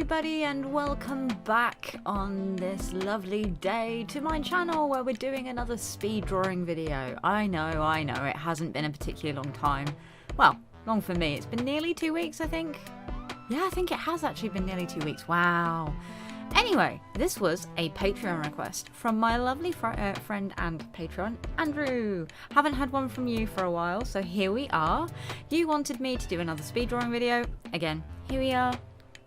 everybody, and welcome back on this lovely day to my channel where we're doing another speed drawing video. I know, it hasn't been a particularly long time. Well, long for me. It's been nearly 2 weeks, I think. Yeah, I think it has actually been nearly 2 weeks. Wow. Anyway, this was a Patreon request from my lovely friend and Patreon, Andrew. Haven't had one from you for a while, so here we are. You wanted me to do another speed drawing video. Again, here we are.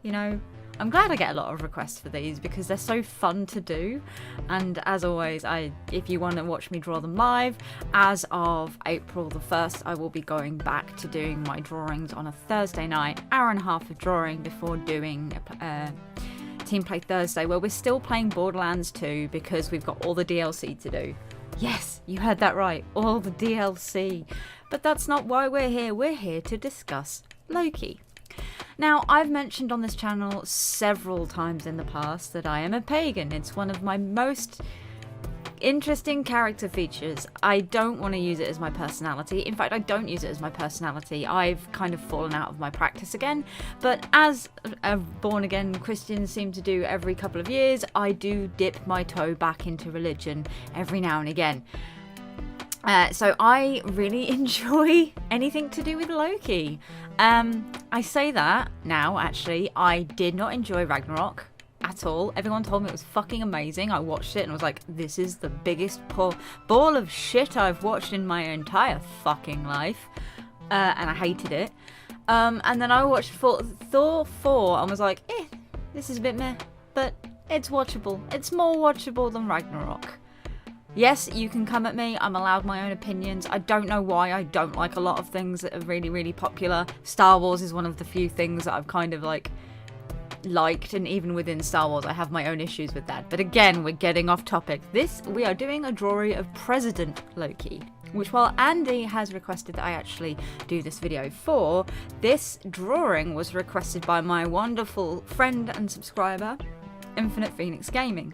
You know, I'm glad I get a lot of requests for these because they're so fun to do. And as always, if you want to watch me draw them live, as of April the 1st, I will be going back to doing my drawings on a Thursday night, hour and a half of drawing before doing Team Play Thursday, where we're still playing Borderlands 2 because we've got all the DLC to do. Yes, you heard that right, all the DLC. But that's not why we're here. We're here to discuss Loki. Now, I've mentioned on this channel several times in the past that I am a pagan. It's one of my most interesting character features. I don't want to use it as my personality. In fact, I don't use it as my personality. I've kind of fallen out of my practice again. But as a born-again Christian seem to do every couple of years, I do dip my toe back into religion every now and again. So I really enjoy anything to do with Loki. I say that now, actually, I did not enjoy Ragnarok at all. Everyone told me it was fucking amazing. I watched it and was like, this is the biggest ball of shit I've watched in my entire fucking life. And I hated it. And then I watched Thor 4 and was like, this is a bit meh, but it's watchable. It's more watchable than Ragnarok. Yes, you can come at me. I'm allowed my own opinions. I don't know why I don't like a lot of things that are really, really popular. Star Wars is one of the few things that I've kind of liked, and even within Star Wars I have my own issues with that. But again, we're getting off topic. We are doing a drawing of President Loki, which, while Andy has requested that I actually do this video for, this drawing was requested by my wonderful friend and subscriber, Infinite Phoenix Gaming.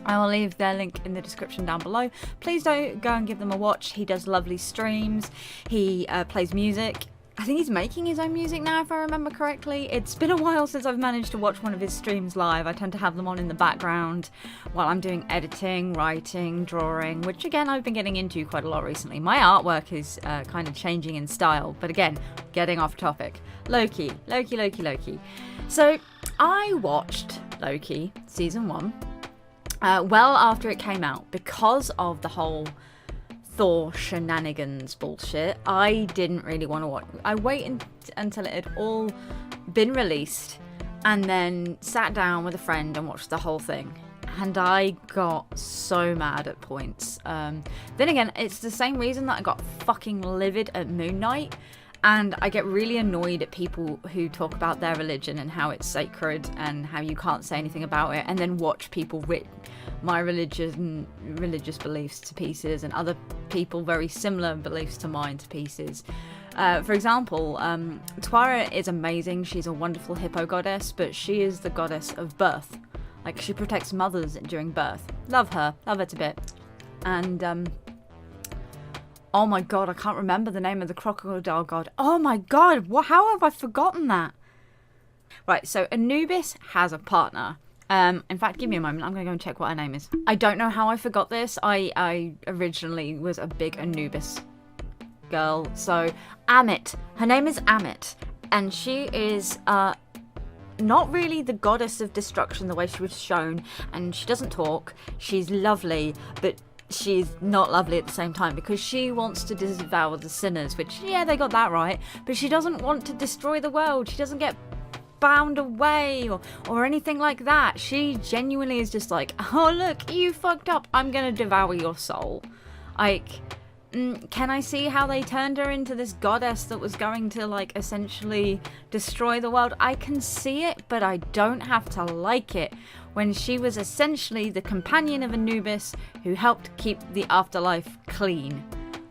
I will leave their link in the description down below. Please don't go and give them a watch. He does lovely streams. He plays music. I think he's making his own music now, if I remember correctly. It's been a while since I've managed to watch one of his streams live. I tend to have them on in the background while I'm doing editing, writing, drawing, which again I've been getting into quite a lot recently. My artwork is kind of changing in style, but again, getting off topic. Loki. So I watched Loki season 1. Well after it came out, because of the whole Thor shenanigans bullshit. I didn't really want to watch. I waited until it had all been released and then sat down with a friend and watched the whole thing. And I got so mad at points. Then again, it's the same reason that I got fucking livid at Moon Knight. And I get really annoyed at people who talk about their religion and how it's sacred and how you can't say anything about it, and then watch people rip my religious beliefs to pieces and other people very similar beliefs to mine to pieces. For example, Twara is amazing. She's a wonderful hippo goddess, but she is the goddess of birth. Like, she protects mothers during birth. Love her to bits. And oh my god, I can't remember the name of the crocodile god. Oh my god, how have I forgotten that? Right, so Anubis has a partner. In fact, give me a moment. I'm going to go and check what her name is. I don't know how I forgot this. I originally was a big Anubis girl. So, Amit. Her name is Amit. And she is not really the goddess of destruction the way she was shown. And she doesn't talk. She's lovely, but she's not lovely at the same time because she wants to devour the sinners, which, yeah, they got that right, but she doesn't want to destroy the world. She doesn't get bound away or anything like that. She genuinely is just like, oh look, you fucked up, I'm gonna devour your soul. Like, can I see how they turned her into this goddess that was going to, like, essentially destroy the world? I can see it, but I don't have to like it, when she was essentially the companion of Anubis who helped keep the afterlife clean.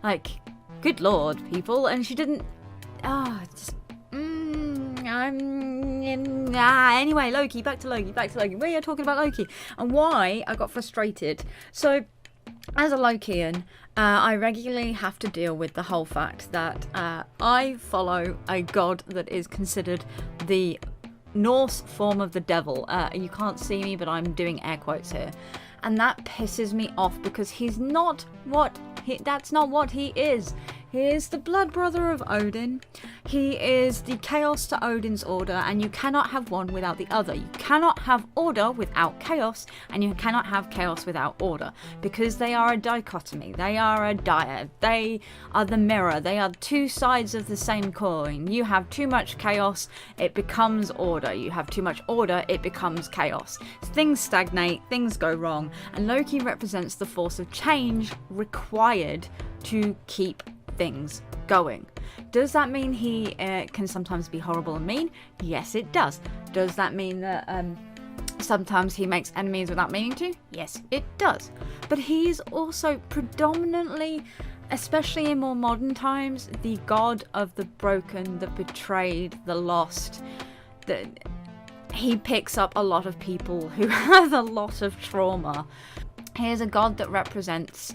Like, good lord, people. And she didn't... Anyway, Loki, back to Loki. We are talking about Loki and why I got frustrated. So, as a Lokian, I regularly have to deal with the whole fact that I follow a god that is considered the Norse form of the devil. You can't see me, but I'm doing air quotes here. And that pisses me off because he's not what that's not what he is. He is the blood brother of Odin. He is the chaos to Odin's order, and you cannot have one without the other. You cannot have order without chaos, and you cannot have chaos without order, because they are a dichotomy. They are a dyad. They are the mirror. They are two sides of the same coin. You have too much chaos, it becomes order. You have too much order, it becomes chaos. Things stagnate, things go wrong, and Loki represents the force of change required to keep things going. Does that mean he can sometimes be horrible and mean? Yes, it does. Does that mean that sometimes he makes enemies without meaning to? Yes, it does. But he is also predominantly, especially in more modern times, the god of the broken, the betrayed, the lost. He picks up a lot of people who have a lot of trauma. He is a god that represents,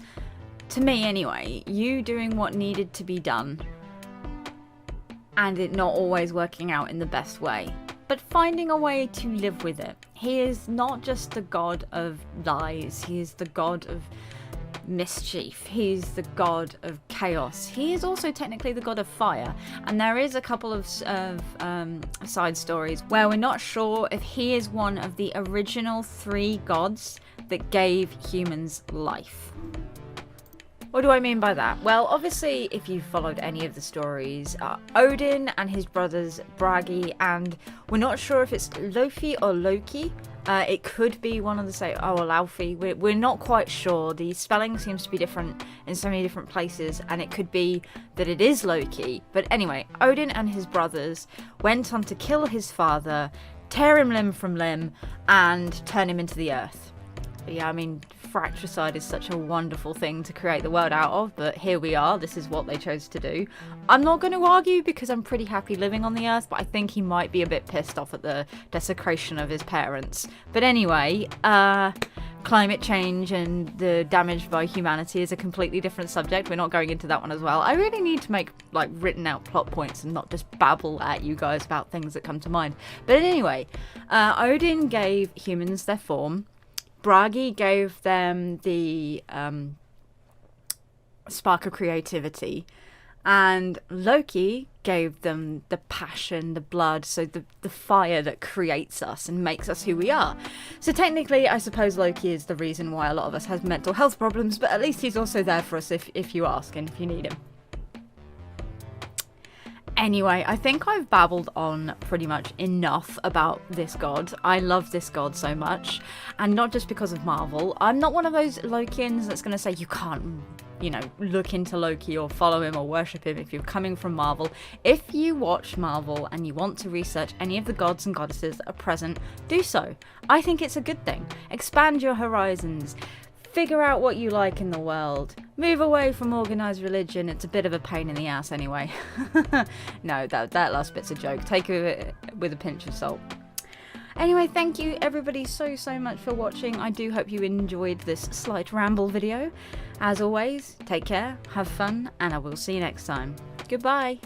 to me anyway, you doing what needed to be done and it not always working out in the best way, but finding a way to live with it. He is not just the god of lies, he is the god of mischief, he's the god of chaos. He is also technically the god of fire, and there is a couple of side stories where we're not sure if he is one of the original 3 gods that gave humans life. What do I mean by that? Well, obviously, if you've followed any of the stories, Odin and his brothers Bragi, and we're not sure if it's Loki or Loki. It could be one of the same. Oh, or Laufey. We're not quite sure. The spelling seems to be different in so many different places, and it could be that it is Loki. But anyway, Odin and his brothers went on to kill his father, tear him limb from limb, and turn him into the earth. Yeah, I mean, fratricide is such a wonderful thing to create the world out of, but here we are, this is what they chose to do. I'm not going to argue because I'm pretty happy living on the earth, but I think he might be a bit pissed off at the desecration of his parents. But anyway, climate change and the damage by humanity is a completely different subject. We're not going into that one as well. I really need to make like written out plot points and not just babble at you guys about things that come to mind. But anyway, Odin gave humans their form. Bragi gave them the spark of creativity, and Loki gave them the passion, the blood, so the fire that creates us and makes us who we are. So technically, I suppose Loki is the reason why a lot of us have mental health problems, but at least he's also there for us if you ask and if you need him. Anyway, I think I've babbled on pretty much enough about this god. I love this god so much, and not just because of Marvel. I'm not one of those Lokians that's going to say you can't, you know, look into Loki or follow him or worship him if you're coming from Marvel. If you watch Marvel and you want to research any of the gods and goddesses that are present, do so. I think it's a good thing. Expand your horizons. Figure out what you like in the world. Move away from organised religion. It's a bit of a pain in the ass anyway. No, that last bit's a joke. Take it with a pinch of salt. Anyway, thank you everybody so much for watching. I do hope you enjoyed this slight ramble video. As always, take care, have fun, and I will see you next time. Goodbye.